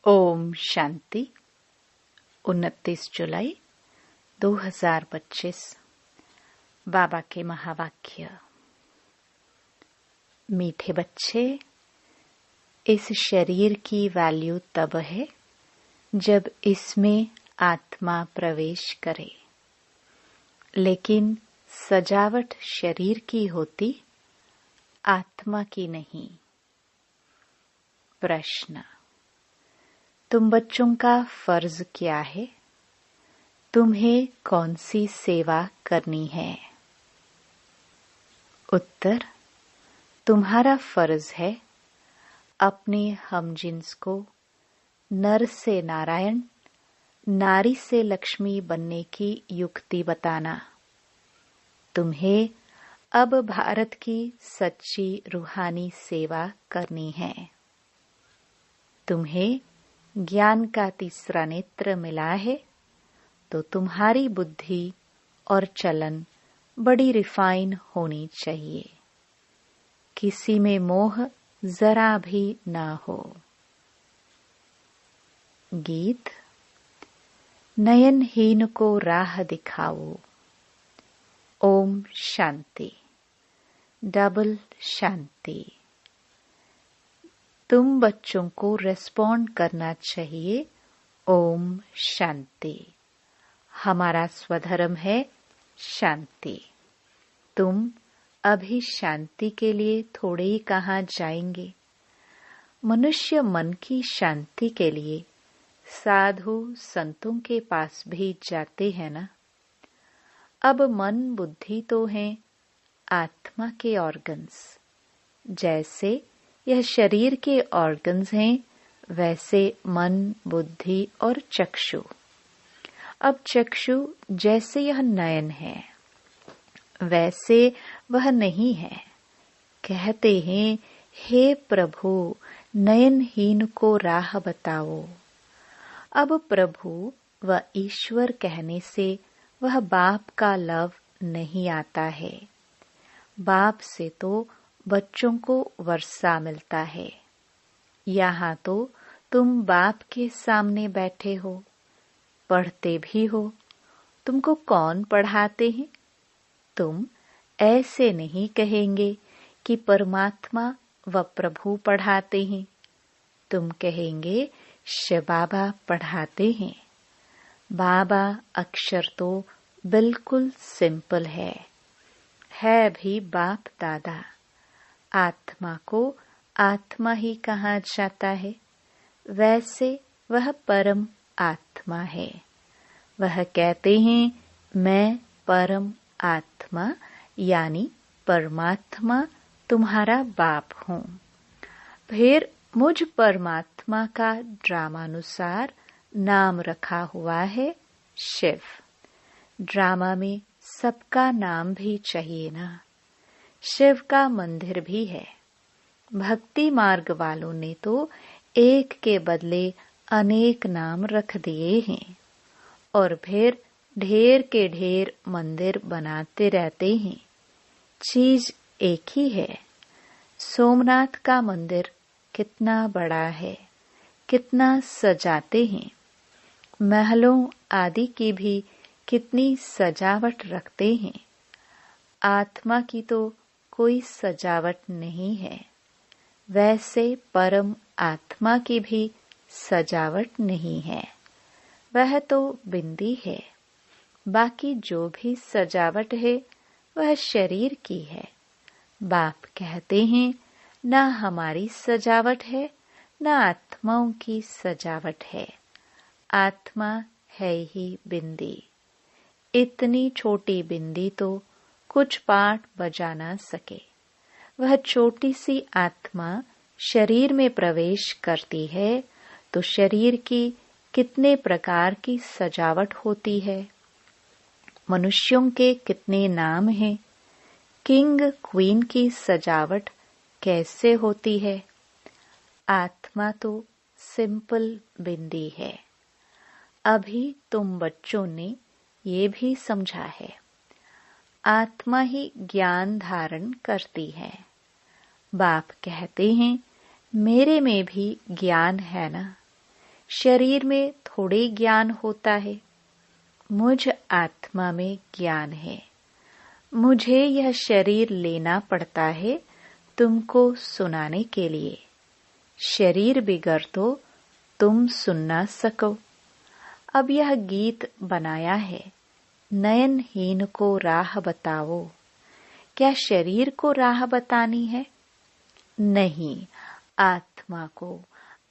ओम शांति। 29 जुलाई 2025। बाबा के महावाक्य। मीठे बच्चे, इस शरीर की वैल्यू तब है जब इसमें आत्मा प्रवेश करे, लेकिन सजावट शरीर की होती, आत्मा की नहीं। प्रश्न: तुम बच्चों का फर्ज क्या है? तुम्हें कौन सी सेवा करनी है? उत्तर: तुम्हारा फर्ज है अपने हमजिन्स को नर से नारायण, नारी से लक्ष्मी बनने की युक्ति बताना। तुम्हें अब भारत की सच्ची रूहानी सेवा करनी है। तुम्हें ज्ञान का तीसरा नेत्र मिला है, तो तुम्हारी बुद्धि और चलन बड़ी रिफाइन होनी चाहिए। किसी में मोह जरा भी ना हो। गीत। नयनहीन को राह दिखाओ। ओम शांति। डबल शांति। तुम बच्चों को रेस्पॉन्ड करना चाहिए। ओम शांति। हमारा स्वधर्म है शांति। तुम अभी शांति के लिए थोड़े ही कहाँ जाएंगे। मनुष्य मन की शांति के लिए साधु संतों के पास भी जाते हैं ना। अब मन बुद्धि तो हैं आत्मा के ऑर्गन्स। जैसे यह शरीर के ऑर्गन्स हैं, वैसे मन, बुद्धि और चक्षु। अब चक्षु जैसे यह नयन है, वैसे वह नहीं है। कहते हैं, हे प्रभु, नयनहीन को राह बताओ। अब प्रभु व ईश्वर कहने से वह बाप का लव नहीं आता है। बाप से तो बच्चों को वर्षा मिलता है। यहाँ तो तुम बाप के सामने बैठे हो, पढ़ते भी हो। तुमको कौन पढ़ाते हैं? तुम ऐसे नहीं कहेंगे कि परमात्मा व प्रभु पढ़ाते हैं। तुम कहेंगे शिव बाबा पढ़ाते हैं। बाबा अक्षर तो बिल्कुल सिंपल है भी बाप दादा। आत्मा को आत्मा ही कहा जाता है, वैसे वह परम आत्मा है। वह कहते हैं, मैं परम आत्मा यानी परमात्मा तुम्हारा बाप हूँ। फिर मुझ परमात्मा का ड्रामानुसार नाम रखा हुआ है शिव। ड्रामा में सबका नाम भी चाहिए ना। शिव का मंदिर भी है। भक्ति मार्ग वालों ने तो एक के बदले अनेक नाम रख दिए हैं और फिर ढेर के ढेर मंदिर बनाते रहते हैं। चीज एक ही है। सोमनाथ का मंदिर कितना बड़ा है, कितना सजाते हैं। महलों आदि की भी कितनी सजावट रखते हैं। आत्मा की तो कोई सजावट नहीं है, वैसे परम आत्मा की भी सजावट नहीं है। वह तो बिंदी है। बाकी जो भी सजावट है वह शरीर की है। बाप कहते हैं, ना हमारी सजावट है, ना आत्माओं की सजावट है। आत्मा है ही बिंदी। इतनी छोटी बिंदी तो कुछ पाठ बजा ना सके। वह छोटी सी आत्मा शरीर में प्रवेश करती है तो शरीर की कितने प्रकार की सजावट होती है। मनुष्यों के कितने नाम हैं। किंग क्वीन की सजावट कैसे होती है। आत्मा तो सिंपल बिंदी है। अभी तुम बच्चों ने ये भी समझा है, आत्मा ही ज्ञान धारण करती है। बाप कहते हैं, मेरे में भी ज्ञान है ना। शरीर में थोड़े ज्ञान होता है, मुझ आत्मा में ज्ञान है। मुझे यह शरीर लेना पड़ता है तुमको सुनाने के लिए। शरीर बिगड़ तो तुम सुन ना सको। अब यह गीत बनाया है, नयनहीन को राह बताओ। क्या शरीर को राह बतानी है? नहीं, आत्मा को।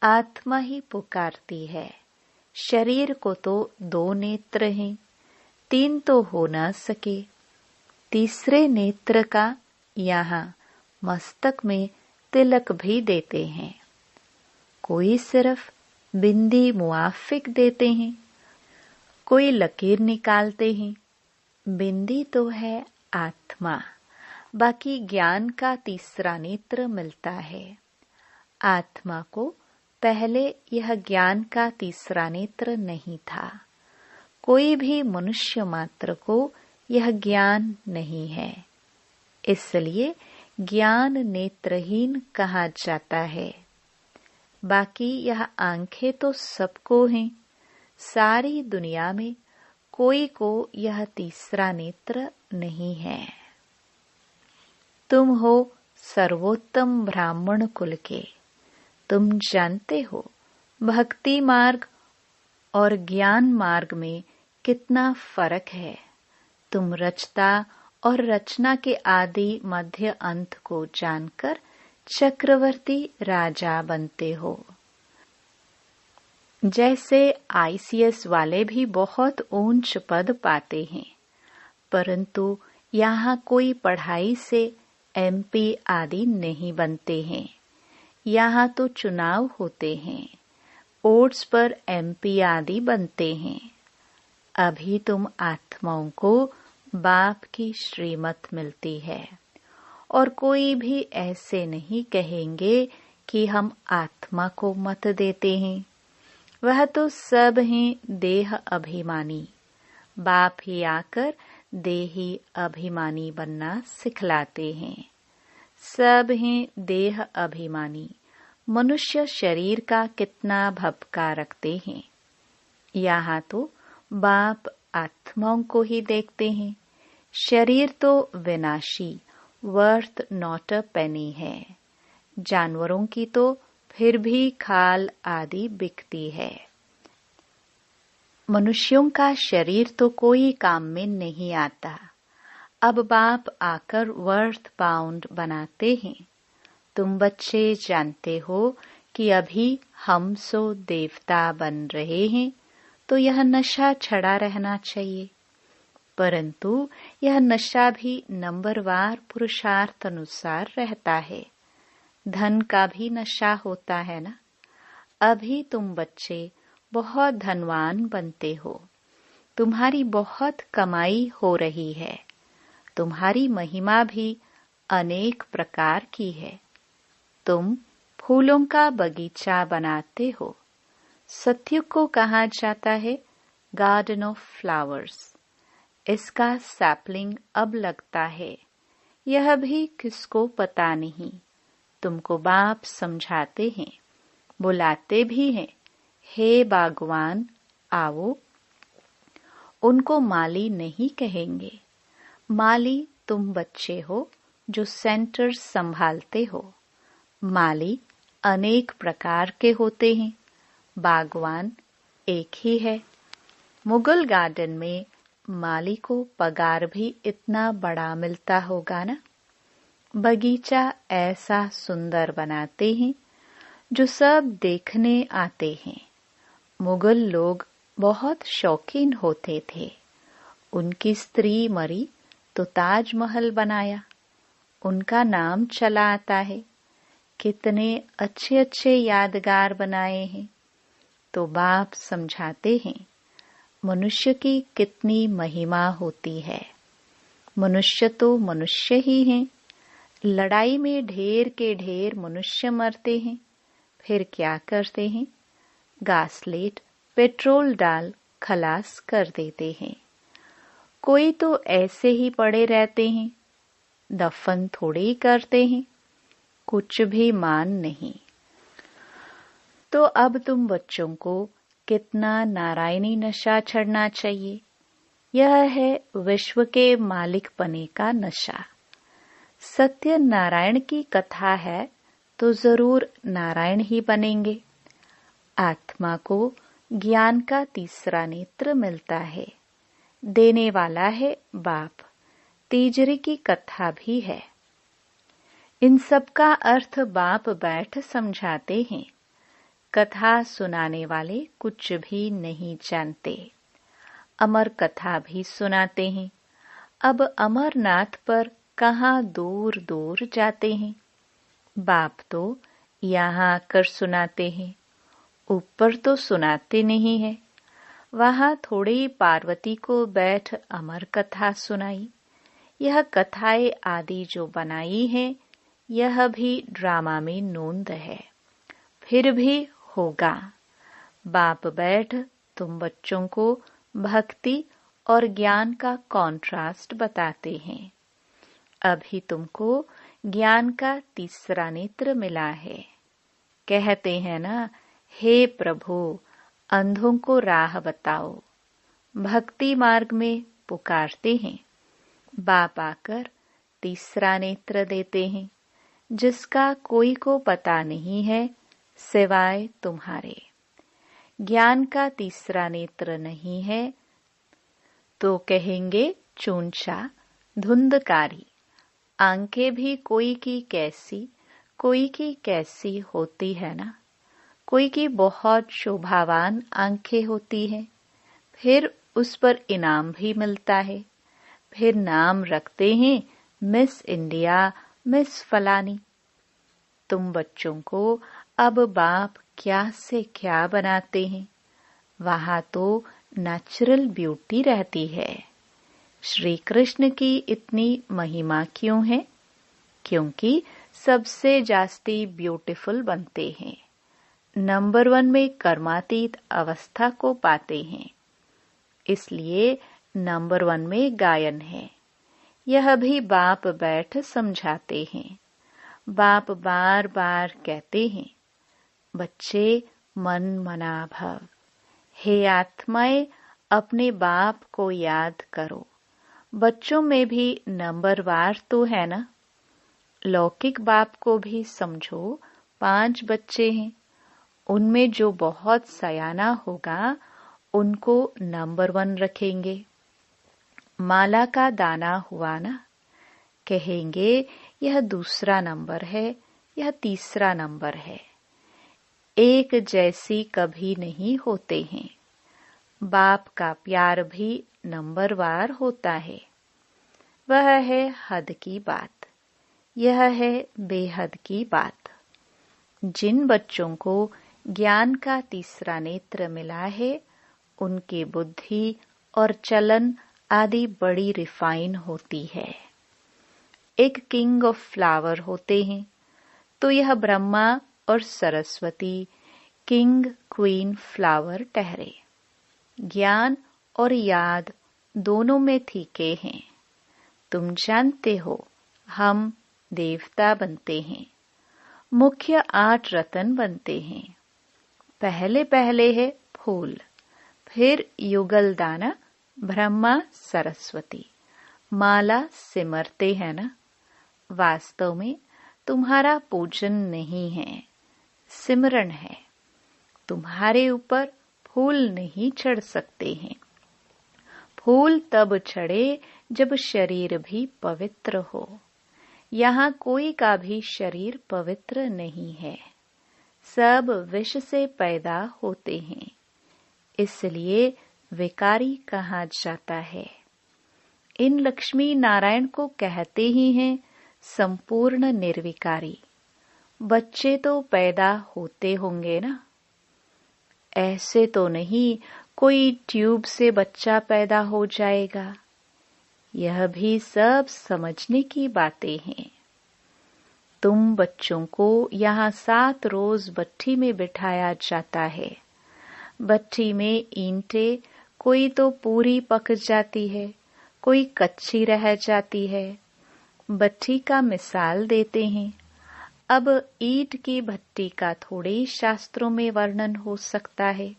आत्मा ही पुकारती है। शरीर को तो 2 नेत्र हैं, 3 तो हो ना सके। तीसरे नेत्र का यहाँ मस्तक में तिलक भी देते हैं। कोई सिर्फ बिंदी मुआफिक देते हैं, कोई लकीर निकालते हैं। बिंदी तो है आत्मा, बाकी ज्ञान का तीसरा नेत्र मिलता है। आत्मा को पहले यह ज्ञान का तीसरा नेत्र नहीं था। कोई भी मनुष्य मात्र को यह ज्ञान नहीं है, इसलिए ज्ञान नेत्रहीन कहा जाता है। बाकी यह आंखें तो सबको हैं। सारी दुनिया में कोई को यह तीसरा नेत्र नहीं है। तुम हो सर्वोत्तम ब्राह्मण कुल के। तुम जानते हो भक्ति मार्ग और ज्ञान मार्ग में कितना फर्क है। तुम रचता और रचना के आदि मध्य अंत को जानकर चक्रवर्ती राजा बनते हो। जैसे ICS वाले भी बहुत ऊंच पद पाते हैं, परंतु यहाँ कोई पढ़ाई से MP आदि नहीं बनते हैं। यहाँ तो चुनाव होते हैं, वोट्स पर MP आदि बनते हैं। अभी तुम आत्माओं को बाप की श्रीमत मिलती है, और कोई भी ऐसे नहीं कहेंगे कि हम आत्मा को मत देते हैं। वह तो सब हैं देह अभिमानी। बाप ही आकर देही अभिमानी बनना सिखलाते हैं। सब हैं देह अभिमानी। मनुष्य शरीर का कितना भपका रखते हैं। यहाँ तो बाप आत्माओं को ही देखते हैं। शरीर तो विनाशी, वर्थ नॉट अ पेनी है। जानवरों की तो फिर भी खाल आदि बिकती है। मनुष्यों का शरीर तो कोई काम में नहीं आता। अब बाप आकर वर्थ पाउंड बनाते हैं। तुम बच्चे जानते हो कि अभी हम सो देवता बन रहे हैं, तो यह नशा छड़ा रहना चाहिए। परंतु यह नशा भी नंबरवार पुरुषार्थ अनुसार रहता है। धन का भी नशा होता है ना। अभी तुम बच्चे बहुत धनवान बनते हो। तुम्हारी बहुत कमाई हो रही है। तुम्हारी महिमा भी अनेक प्रकार की है। तुम फूलों का बगीचा बनाते हो। सत्युग को कहा जाता है गार्डन ऑफ फ्लावर्स। इसका सैपलिंग अब लगता है। यह भी किसको पता नहीं। तुमको बाप समझाते हैं, बुलाते भी हैं, हे बागवान आओ। उनको माली नहीं कहेंगे। माली तुम बच्चे हो जो सेंटर संभालते हो। माली अनेक प्रकार के होते हैं, बागवान एक ही है। मुगल गार्डन में माली को पगार भी इतना बड़ा मिलता होगा ना। बगीचा ऐसा सुंदर बनाते हैं जो सब देखने आते हैं। मुगल लोग बहुत शौकीन होते थे। उनकी स्त्री मरी तो ताजमहल बनाया। उनका नाम चला आता है। कितने अच्छे अच्छे यादगार बनाए हैं। तो बाप समझाते हैं मनुष्य की कितनी महिमा होती है। मनुष्य तो मनुष्य ही हैं। लड़ाई में ढेर के ढेर मनुष्य मरते हैं। फिर क्या करते हैं? गासलेट पेट्रोल डाल खलास कर देते हैं। कोई तो ऐसे ही पड़े रहते हैं। दफन थोड़े ही करते हैं। कुछ भी मान नहीं। तो अब तुम बच्चों को कितना नारायणी नशा चढ़ना चाहिए। यह है विश्व के मालिक पने का नशा। सत्य नारायण की कथा है तो जरूर नारायण ही बनेंगे। आत्मा को ज्ञान का तीसरा नेत्र मिलता है। देने वाला है बाप। तीजरी की कथा भी है। इन सब का अर्थ बाप बैठ समझाते हैं। कथा सुनाने वाले कुछ भी नहीं जानते। अमर कथा भी सुनाते हैं। अब अमरनाथ पर कहाँ दूर दूर जाते हैं। बाप तो यहाँ आकर सुनाते हैं। ऊपर तो सुनाते नहीं है। वहाँ थोड़ी पार्वती को बैठ अमर कथा सुनाई। यह कथाएं आदि जो बनाई है यह भी ड्रामा में नोंद है। फिर भी होगा। बाप बैठ तुम बच्चों को भक्ति और ज्ञान का कॉन्ट्रास्ट बताते हैं। अभी तुमको ज्ञान का तीसरा नेत्र मिला है। कहते हैं ना, हे प्रभु अंधों को राह बताओ। भक्ति मार्ग में पुकारते हैं। बाप आकर तीसरा नेत्र देते हैं, जिसका कोई को पता नहीं है सिवाय तुम्हारे। ज्ञान का तीसरा नेत्र नहीं है तो कहेंगे चूंचा, धुंधकारी। आंखें भी कोई की कैसी होती है ना। कोई की बहुत शोभावान आंखें होती हैं। फिर उस पर इनाम भी मिलता है। फिर नाम रखते हैं मिस इंडिया, मिस फलानी। तुम बच्चों को अब बाप क्या से क्या बनाते हैं। वहाँ तो नेचुरल ब्यूटी रहती है। श्री कृष्ण की इतनी महिमा क्यों है? क्योंकि सबसे जास्ती ब्यूटीफुल बनते हैं। नंबर 1 में कर्मातीत अवस्था को पाते हैं। इसलिए नंबर 1 में गायन है। यह भी बाप बैठ समझाते हैं। बाप बार बार कहते हैं, बच्चे मन मना भव। हे आत्माएं, अपने बाप को याद करो। बच्चों में भी नंबरवार तो है ना। लौकिक बाप को भी समझो। 5 बच्चे हैं। उनमें जो बहुत सयाना होगा उनको नंबर 1 रखेंगे। माला का दाना हुआ ना, कहेंगे यह दूसरा नंबर है, यह तीसरा नंबर है। एक जैसी कभी नहीं होते हैं। बाप का प्यार भी नंबरवार होता है। वह है हद की बात। यह है बेहद की बात। जिन बच्चों को ज्ञान का तीसरा नेत्र मिला है उनकी बुद्धि और चलन आदि बड़ी रिफाइन होती है। एक किंग ऑफ फ्लावर होते हैं तो यह ब्रह्मा और सरस्वती किंग क्वीन फ्लावर ठहरे। ज्ञान और याद दोनों में फीके हैं। तुम जानते हो हम देवता बनते हैं। मुख्य 8 रतन बनते हैं। पहले पहले है फूल, फिर युगल दाना, ब्रह्मा सरस्वती, माला सिमरते हैं ना। वास्तव में तुम्हारा पूजन नहीं है, सिमरन है। तुम्हारे ऊपर फूल नहीं चढ़ सकते हैं। फूल तब चढ़े जब शरीर भी पवित्र हो। यहाँ कोई का भी शरीर पवित्र नहीं है। सब विष से पैदा होते हैं। इसलिए विकारी कहा जाता है। इन लक्ष्मी नारायण को कहते ही हैं संपूर्ण निर्विकारी। बच्चे तो पैदा होते होंगे ना। ऐसे तो नहीं कोई ट्यूब से बच्चा पैदा हो जाएगा। यह भी सब समझने की बातें हैं। तुम बच्चों को यहाँ 7 रोज भट्ठी में बिठाया जाता है। भट्ठी में ईंटें कोई तो पूरी पक जाती है, कोई कच्ची रह जाती है। भट्ठी का मिसाल देते हैं। अब ईंट की भट्टी का थोड़े ही शास्त्रों में वर्णन हो सकता है।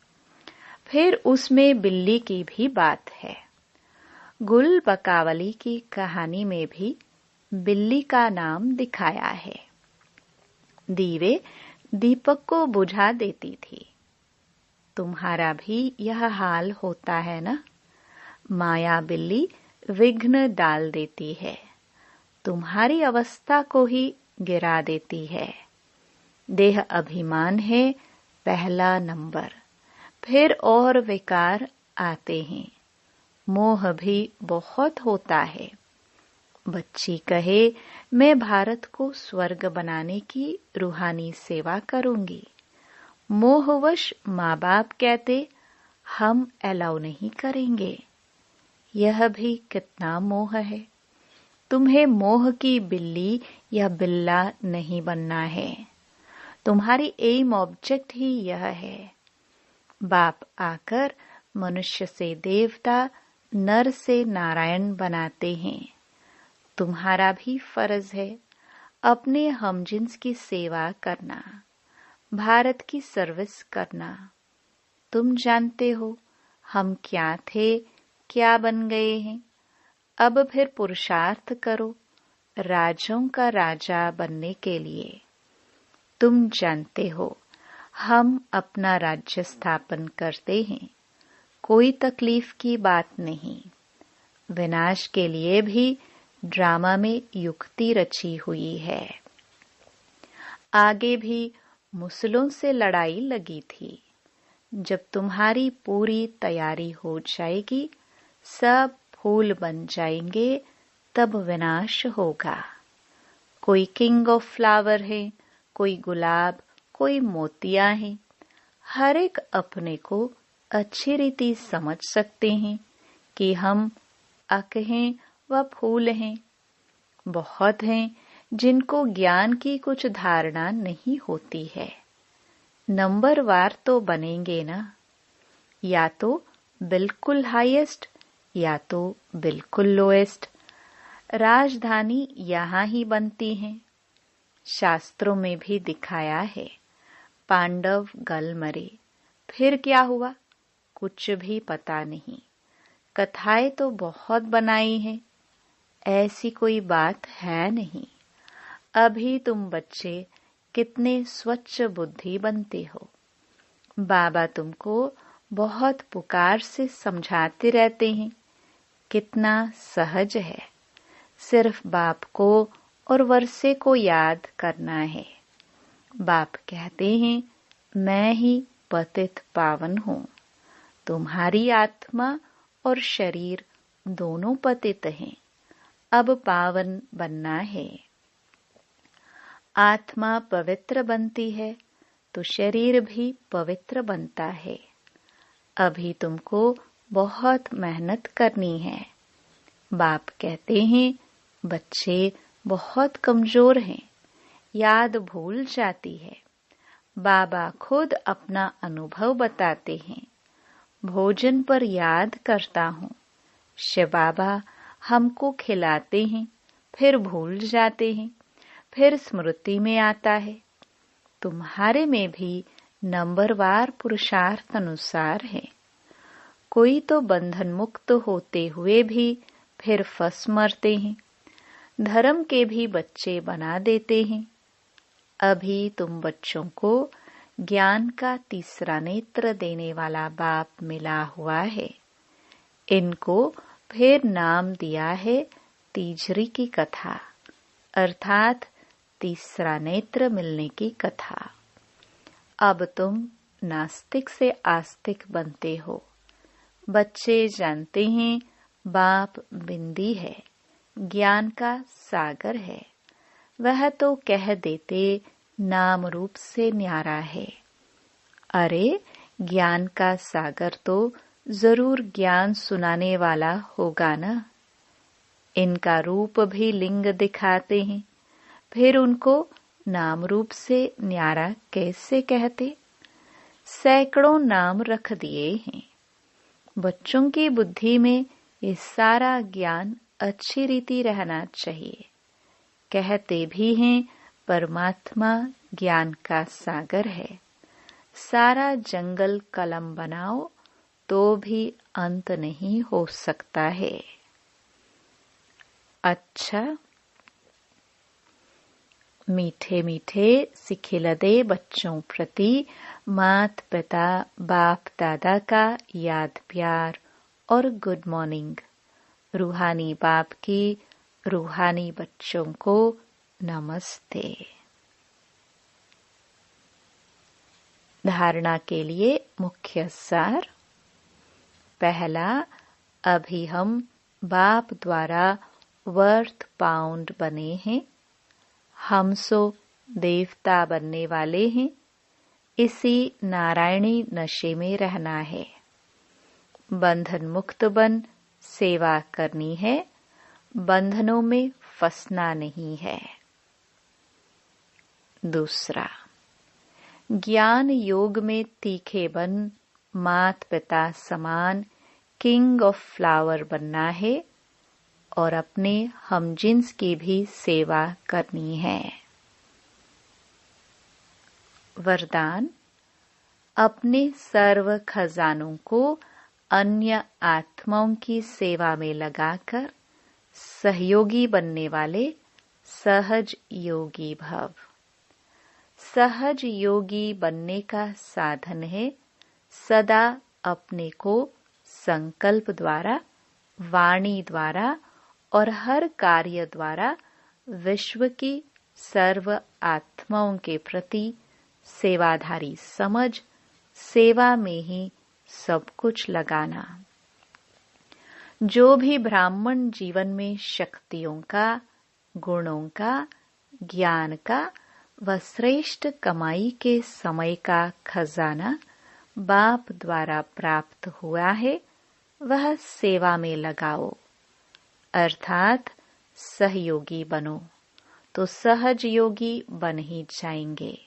फिर उसमें बिल्ली की भी बात है। गुल बकावली की कहानी में भी बिल्ली का नाम दिखाया है। दीवे दीपक को बुझा देती थी। तुम्हारा भी यह हाल होता है ना? माया बिल्ली विघ्न डाल देती है, तुम्हारी अवस्था को ही गिरा देती है। देह अभिमान है पहला नंबर, फिर और विकार आते हैं। मोह भी बहुत होता है। बच्ची कहे, मैं भारत को स्वर्ग बनाने की रूहानी सेवा करूंगी। मोहवश माँ बाप कहते, हम अलाउ नहीं करेंगे। यह भी कितना मोह है। तुम्हें मोह की बिल्ली या बिल्ला नहीं बनना है। तुम्हारी एम ऑब्जेक्ट ही यह है। बाप आकर मनुष्य से देवता, नर से नारायण बनाते हैं। तुम्हारा भी फर्ज है अपने हमजिन्स की सेवा करना, भारत की सर्विस करना। तुम जानते हो हम क्या थे, क्या बन गए हैं। अब फिर पुरुषार्थ करो राजों का राजा बनने के लिए। तुम जानते हो हम अपना राज्य स्थापन करते हैं, कोई तकलीफ की बात नहीं। विनाश के लिए भी ड्रामा में युक्ति रची हुई है। आगे भी मुसलों से लड़ाई लगी थी। जब तुम्हारी पूरी तैयारी हो जाएगी, सब फूल बन जाएंगे, तब विनाश होगा। कोई किंग ऑफ फ्लावर है, कोई गुलाब, कोई मोतिया है। हर एक अपने को अच्छी रीति समझ सकते हैं कि हम अक हैं व फूल हैं। बहुत हैं जिनको ज्ञान की कुछ धारणा नहीं होती है। नंबरवार तो बनेंगे ना, या तो बिल्कुल हाईएस्ट या तो बिल्कुल लोएस्ट। राजधानी यहाँ ही बनती है। शास्त्रों में भी दिखाया है, पांडव गल मरे, फिर क्या हुआ कुछ भी पता नहीं। कथाएं तो बहुत बनाई हैं, ऐसी कोई बात है नहीं। अभी तुम बच्चे कितने स्वच्छ बुद्धि बनते हो। बाबा तुमको बहुत पुकार से समझाते रहते हैं, कितना सहज है। सिर्फ बाप को और वर्षे को याद करना है। बाप कहते हैं, मैं ही पतित पावन हूँ। तुम्हारी आत्मा और शरीर दोनों पतित हैं, अब पावन बनना है। आत्मा पवित्र बनती है तो शरीर भी पवित्र बनता है। अभी तुमको बहुत मेहनत करनी है। बाप कहते हैं, बच्चे बहुत कमजोर हैं, याद भूल जाती है। बाबा खुद अपना अनुभव बताते हैं। भोजन पर याद करता हूँ। शिव बाबा हमको खिलाते हैं, फिर भूल जाते हैं, फिर स्मृति में आता है। तुम्हारे में भी नंबरवार पुरुषार्थ अनुसार है। कोई तो बंधन मुक्त होते हुए भी फिर फंस मरते हैं। धर्म के भी बच्चे बना देते हैं। अभी तुम बच्चों को ज्ञान का तीसरा नेत्र देने वाला बाप मिला हुआ है। इनको फिर नाम दिया है तीजरी की कथा, अर्थात तीसरा नेत्र मिलने की कथा। अब तुम नास्तिक से आस्तिक बनते हो। बच्चे जानते हैं बाप बिंदी है, ज्ञान का सागर है। वह तो कह देते नाम रूप से न्यारा है। अरे ज्ञान का सागर तो जरूर ज्ञान सुनाने वाला होगा ना। इनका रूप भी लिंग दिखाते हैं, फिर उनको नाम रूप से न्यारा कैसे कहते। सैकड़ों नाम रख दिए हैं। बच्चों की बुद्धि में ये सारा ज्ञान अच्छी रीति रहना चाहिए। कहते भी हैं परमात्मा ज्ञान का सागर है। सारा जंगल कलम बनाओ तो भी अंत नहीं हो सकता है। अच्छा, मीठे मीठे सिखिलदे बच्चों प्रति माता पिता बाप दादा का याद प्यार और गुड मॉर्निंग। रूहानी बाप की रूहानी बच्चों को नमस्ते। धारणा के लिए मुख्य सार। पहला, अभी हम बाप द्वारा वर्थ पाउंड बने हैं। हम सो देवता बनने वाले हैं। इसी नारायणी नशे में रहना है। बंधन मुक्त बन सेवा करनी है। बंधनों में फंसना नहीं है। दूसरा, ज्ञान योग में तीखे बन मात पिता समान किंग ऑफ फ्लावर बनना है और अपने हमजिन्स की भी सेवा करनी है। वरदान, अपने सर्व खजानों को अन्य आत्माओं की सेवा में लगाकर सहयोगी बनने वाले सहज योगी भव। सहज योगी बनने का साधन है सदा अपने को संकल्प द्वारा, वाणी द्वारा और हर कार्य द्वारा विश्व की सर्व आत्माओं के प्रति सेवाधारी समझ सेवा में ही सब कुछ लगाना। जो भी ब्राह्मण जीवन में शक्तियों का, गुणों का, ज्ञान का व श्रेष्ठ कमाई के समय का खजाना बाप द्वारा प्राप्त हुआ है, वह सेवा में लगाओ, अर्थात सहयोगी बनो, तो सहज योगी बन ही जाएंगे।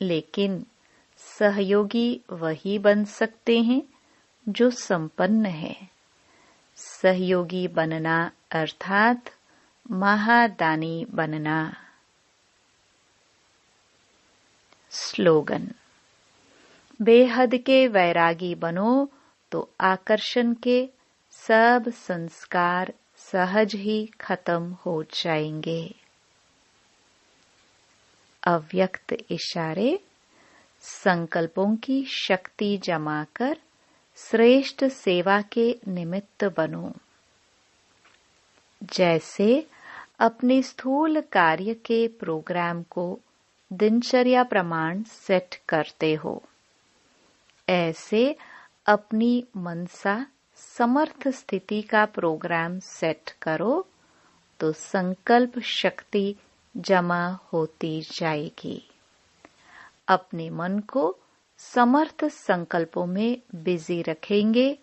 लेकिन सहयोगी वही बन सकते हैं जो संपन्न है। सहयोगी बनना अर्थात महादानी बनना। स्लोगन, बेहद के वैरागी बनो तो आकर्षण के सब संस्कार सहज ही खत्म हो जाएंगे। अव्यक्त इशारे, संकल्पों की शक्ति जमा कर श्रेष्ठ सेवा के निमित्त बनो। जैसे अपने स्थूल कार्य के प्रोग्राम को दिनचर्या प्रमाण सेट करते हो, ऐसे अपनी मनसा समर्थ स्थिति का प्रोग्राम सेट करो तो संकल्प शक्ति जमा होती जाएगी। अपने मन को समर्थ संकल्पों में बिजी रखेंगे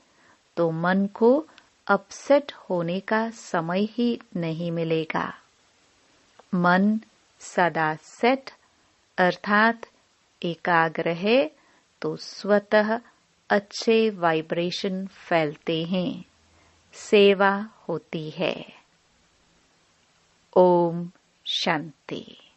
तो मन को अपसेट होने का समय ही नहीं मिलेगा। मन सदा सेट अर्थात एकाग्र है तो स्वतः अच्छे वाइब्रेशन फैलते हैं, सेवा होती है। ओम शांति।